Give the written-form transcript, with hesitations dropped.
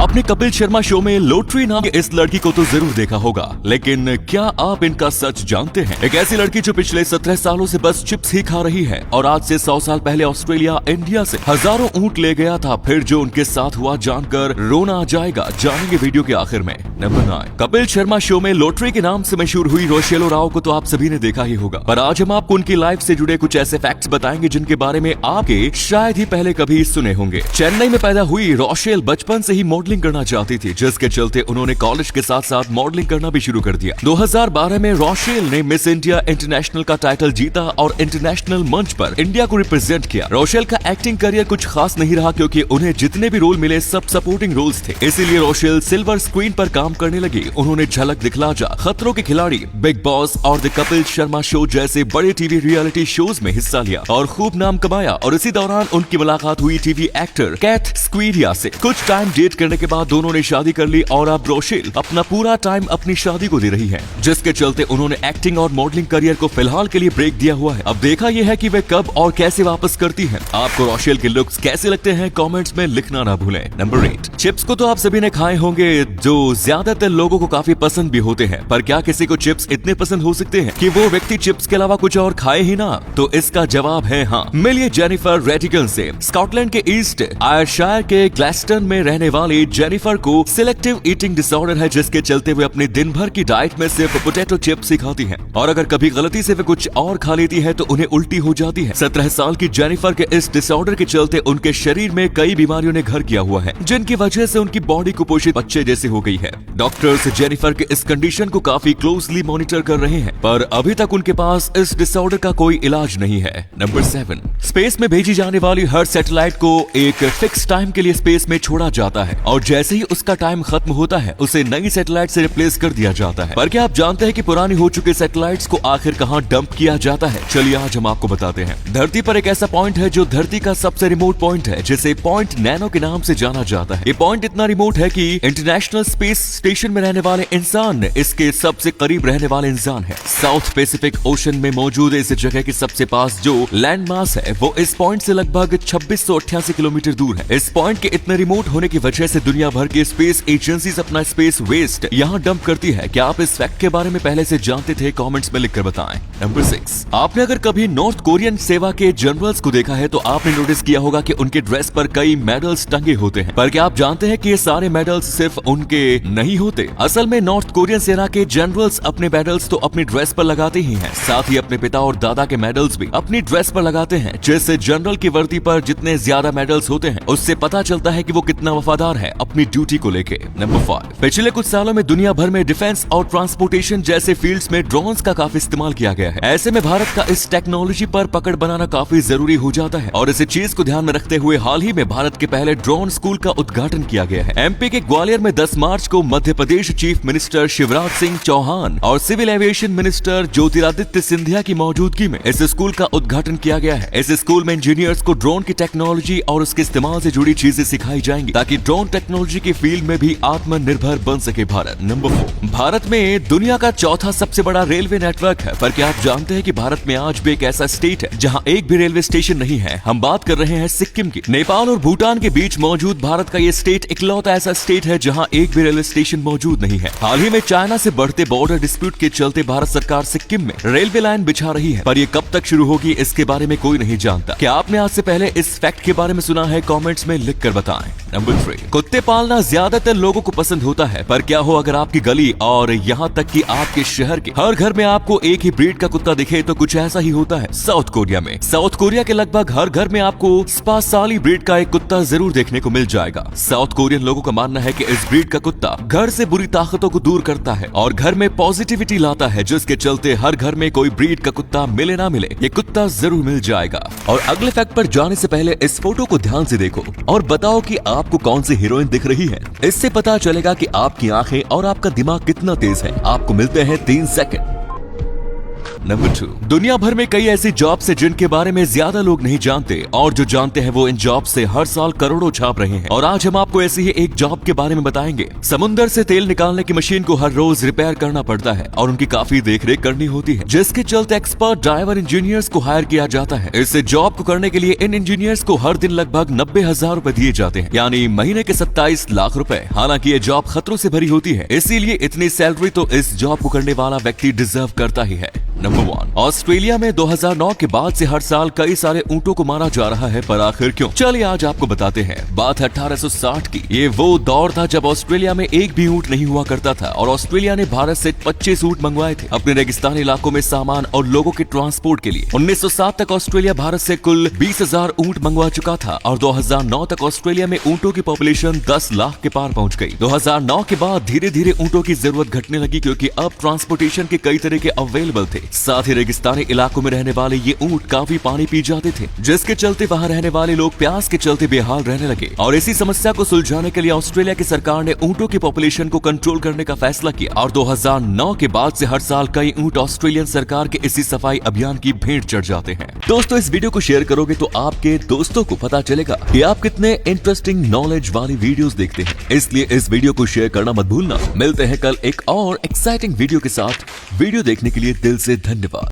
आपने कपिल शर्मा शो में लोटरी नाम की इस लड़की को तो जरूर देखा होगा, लेकिन क्या आप इनका सच जानते हैं? एक ऐसी लड़की जो पिछले 17 सालों से बस चिप्स ही खा रही है और आज से 100 साल पहले ऑस्ट्रेलिया इंडिया से हजारों ऊंट ले गया था। फिर जो उनके साथ हुआ जानकर रोना आ जाएगा, जानेंगे वीडियो के आखिर में। नंबर 9, कपिल शर्मा शो में लोटरी के नाम से मशहूर हुई रोशेलो राव को तो आप सभी ने देखा ही होगा, पर आज हम आपको उनकी लाइफ से जुड़े कुछ ऐसे फैक्ट्स बताएंगे जिनके बारे में आपके शायद ही पहले कभी सुने होंगे। चेन्नई में पैदा हुई रोशेल बचपन से ही मॉडलिंग करना चाहती थी, जिसके चलते उन्होंने कॉलेज के साथ साथ मॉडलिंग करना भी शुरू कर दिया। 2012 में रोशेल ने मिस इंडिया इंटरनेशनल का टाइटल जीता और इंटरनेशनल मंच पर इंडिया को रिप्रेजेंट किया। रोशेल का एक्टिंग करियर कुछ खास नहीं रहा, क्योंकि उन्हें जितने भी रोल मिले सब सपोर्टिंग रोल्स थे, इसीलिए रोशेल सिल्वर स्क्रीन पर काम करने लगी। उन्होंने झलक दिखला जा, खतरों के खिलाड़ी, बिग बॉस और द कपिल शर्मा शो जैसे बड़े टीवी रियलिटी शोज में हिस्सा लिया और खूब नाम कमाया। और इसी दौरान उनकी मुलाकात हुई टीवी एक्टर कैथ स्क्वीडिया से। कुछ टाइम डेट करने के बाद दोनों ने शादी कर ली और अब रोशेल अपना पूरा टाइम अपनी शादी को दे रही है, जिसके चलते उन्होंने एक्टिंग और मॉडलिंग करियर को फिलहाल के लिए ब्रेक दिया हुआ है। अब देखा यह है कि वे कब और कैसे वापस करती हैं। आपको रोशेल के लुक्स कैसे लगते हैं, कमेंट्स में लिखना ना भूलें। नंबर 8, चिप्स को तो आप सभी ने खाए होंगे, जो ज्यादातर लोगों को काफी पसंद भी होते हैं, पर क्या किसी को चिप्स इतने पसंद हो सकते हैं कि वो व्यक्ति चिप्स के अलावा कुछ और खाए ही ना? तो इसका जवाब है हाँ। मिलिए जेनिफर रेडिगन से। स्कॉटलैंड के ईस्ट आयरशायर के ग्लैस्टन में रहने वाली जेनिफर को सिलेक्टिव ईटिंग डिसऑर्डर है, जिसके चलते वे अपने दिन भर की डाइट में सिर्फ पोटैटो चिप्स ही खाती हैं और अगर कभी गलती से वे कुछ और खा लेती है तो उन्हें उल्टी हो जाती है। 17 साल की जेनिफर के इस डिसऑर्डर के चलते उनके शरीर में कई बीमारियों ने घर किया हुआ है, जिनकी वजह से उनकी बॉडी कुपोषित बच्चे जैसी हो गई है। डॉक्टर्स जेनिफर के इस कंडीशन को काफी क्लोजली मॉनिटर कर रहे हैं, पर अभी तक उनके पास इस डिसऑर्डर का कोई इलाज नहीं है। नंबर 7, स्पेस में भेजी जाने वाली हर सैटेलाइट को एक फिक्स टाइम के लिए स्पेस में छोड़ा जाता है और जैसे ही उसका टाइम खत्म होता है उसे नई सैटेलाइट से रिप्लेस कर दिया जाता है। पर क्या आप जानते हैं कि पुरानी हो चुके सैटेलाइट्स को आखिर कहां डंप किया जाता है? चलिए आज हम आपको बताते हैं। धरती पर एक ऐसा पॉइंट है जो धरती का सबसे रिमोट पॉइंट है, जिसे पॉइंट नैनो के नाम से जाना जाता है। ये पॉइंट इतना रिमोट है कि इंटरनेशनल स्पेस स्टेशन में रहने वाले इंसान इसके सबसे करीब रहने वाले इंसान है। साउथ पैसिफिक ओशन में मौजूद इस जगह के सबसे पास जो लैंड मास है वो इस पॉइंट से लगभग 2688 किलोमीटर दूर है। इस पॉइंट के इतने रिमोट होने की वजह से दुनिया भर के स्पेस एजेंसीज अपना स्पेस वेस्ट यहाँ डंप करती है। क्या आप इस फैक्ट के बारे में पहले से जानते थे? कमेंट्स में लिखकर बताएं। नंबर 6, आपने अगर कभी नॉर्थ कोरियन सेवा के जनरल्स को देखा है तो आपने नोटिस किया होगा कि उनके ड्रेस पर कई मेडल्स टंगे होते हैं, पर क्या आप जानते हैं कि ये सारे मेडल्स सिर्फ उनके नहीं होते? असल में नॉर्थ कोरियन सेना के जनरल्स अपने मेडल्स तो अपनी ड्रेस पर लगाते ही हैं, साथ ही अपने पिता और दादा के मेडल्स भी अपनी ड्रेस पर लगाते हैं, जिससे जनरल की वर्दी पर जितने ज्यादा मेडल्स होते हैं उससे पता चलता है कि वो कितना वफादार है अपनी ड्यूटी को लेके। नंबर 5, पिछले कुछ सालों में दुनिया भर में डिफेंस और ट्रांसपोर्टेशन जैसे फील्ड्स में ड्रोन्स का काफी इस्तेमाल किया गया है। ऐसे में भारत का इस टेक्नोलॉजी पर पकड़ बनाना काफी जरूरी हो जाता है और इस चीज को ध्यान में रखते हुए हाल ही में भारत के पहले ड्रोन स्कूल का उद्घाटन किया गया है। एमपी के ग्वालियर में 10 मार्च को मध्य प्रदेश चीफ मिनिस्टर शिवराज सिंह चौहान और civil aviation minister Jyotiraditya Scindia की मौजूदगी में इस स्कूल का उद्घाटन किया गया है। इस स्कूल में इंजीनियर्स को ड्रोन की टेक्नोलॉजी और उसके इस्तेमाल से जुड़ी चीजें सिखाई जाएंगी, ताकि ड्रोन टेक्नोलॉजी के फील्ड में भी आत्मनिर्भर बन सके भारत। नंबर 4, भारत में दुनिया का चौथा सबसे बड़ा रेलवे नेटवर्क है, पर क्या आप जानते हैं कि भारत में आज भी एक ऐसा स्टेट है जहां एक भी रेलवे स्टेशन नहीं है? हम बात कर रहे हैं सिक्किम की। नेपाल और भूटान के बीच मौजूद भारत का ये स्टेट इकलौता ऐसा स्टेट है जहां एक भी रेलवे स्टेशन मौजूद नहीं है। हाल ही में चाइना से बढ़ते बॉर्डर डिस्प्यूट के चलते भारत सरकार सिक्किम में रेलवे लाइन बिछा रही है, पर ये कब तक शुरू होगी इसके बारे में कोई नहीं जानता। क्या आपने आज से पहले इस फैक्ट के बारे में सुना है? कमेंट्स में लिखकर बताएं। नंबर 3, कुत्ते पालना ज्यादातर लोगों को पसंद होता है, पर क्या हो अगर आपकी गली और यहाँ तक कि आपके शहर के हर घर में आपको एक ही ब्रीड का कुत्ता दिखे? तो कुछ ऐसा ही होता है साउथ कोरिया में। साउथ कोरिया के लगभग हर घर में आपको स्पासाली ब्रीड का एक कुत्ता जरूर देखने को मिल जाएगा। साउथ कोरियन लोगों का मानना है कि इस ब्रीड का कुत्ता घर से बुरी ताकतों को दूर करता है और घर में पॉजिटिविटी लाता है, जिसके चलते हर घर में कोई ब्रीड का कुत्ता मिले ना मिले ये कुत्ता जरूर मिल जाएगा। और अगले फैक्ट पर जाने से पहले इस फोटो को ध्यान से देखो और बताओ कि आपको कौन सी हीरोइन दिख रही है। इससे पता चलेगा कि आपकी आंखें और आपका दिमाग कितना तेज है। आपको मिलते हैं 3 सेकंड। नंबर 2, दुनिया भर में कई ऐसी जॉब्स है जिनके बारे में ज्यादा लोग नहीं जानते और जो जानते हैं वो इन जॉब से हर साल करोड़ों छाप रहे हैं। और आज हम आपको ऐसी ही एक जॉब के बारे में बताएंगे। समुद्र से तेल निकालने की मशीन को हर रोज रिपेयर करना पड़ता है और उनकी काफी देखरेख करनी होती है, जिसके चलते एक्सपर्ट ड्राइवर इंजीनियर्स को हायर किया जाता है। इस जॉब को करने के लिए इन इंजीनियर्स को हर दिन लगभग 90,000 रुपए दिए जाते हैं, यानी महीने के 27 लाख रुपए। हालांकि ये जॉब खतरों से भरी होती है, इसीलिए इतनी सैलरी तो इस जॉब को करने वाला व्यक्ति डिजर्व करता ही है। नंबर 1, ऑस्ट्रेलिया में 2009 के बाद से हर साल कई सारे ऊंटों को मारा जा रहा है, पर आखिर क्यों? चलिए आज आपको बताते हैं। बात है 1860 की। ये वो दौर था जब ऑस्ट्रेलिया में एक भी ऊंट नहीं हुआ करता था और ऑस्ट्रेलिया ने भारत से 25 ऊंट मंगवाए थे अपने रेगिस्तानी इलाकों में सामान और लोगों के ट्रांसपोर्ट के लिए। 1907 तक ऑस्ट्रेलिया भारत से कुल 20,000 ऊंट मंगवा चुका था और 2009 तक ऑस्ट्रेलिया में ऊंटों की पॉपुलेशन 10 लाख के पार पहुंच गई। 2009 के बाद धीरे धीरे ऊंटों की जरूरत घटने लगी क्योंकि अब ट्रांसपोर्टेशन के कई तरीके अवेलेबल थे। साथ ही रेगिस्तानी इलाकों में रहने वाले ये ऊंट काफी पानी पी जाते थे, जिसके चलते वहां रहने वाले लोग प्यास के चलते बेहाल रहने लगे। और इसी समस्या को सुलझाने के लिए ऑस्ट्रेलिया की सरकार ने ऊंटों की पॉपुलेशन को कंट्रोल करने का फैसला किया और 2009 के बाद से हर साल कई ऊंट ऑस्ट्रेलियन सरकार के इसी सफाई अभियान की भेंट चढ़ जाते हैं। दोस्तों, इस वीडियो को शेयर करोगे तो आपके दोस्तों को पता चलेगा कि आप कितने इंटरेस्टिंग नॉलेज वाली वीडियोस देखते हैं, इसलिए इस वीडियो को शेयर करना मत भूलना। मिलते हैं कल एक और एक्साइटिंग वीडियो के साथ। वीडियो देखने के लिए दिल से धन्यवाद।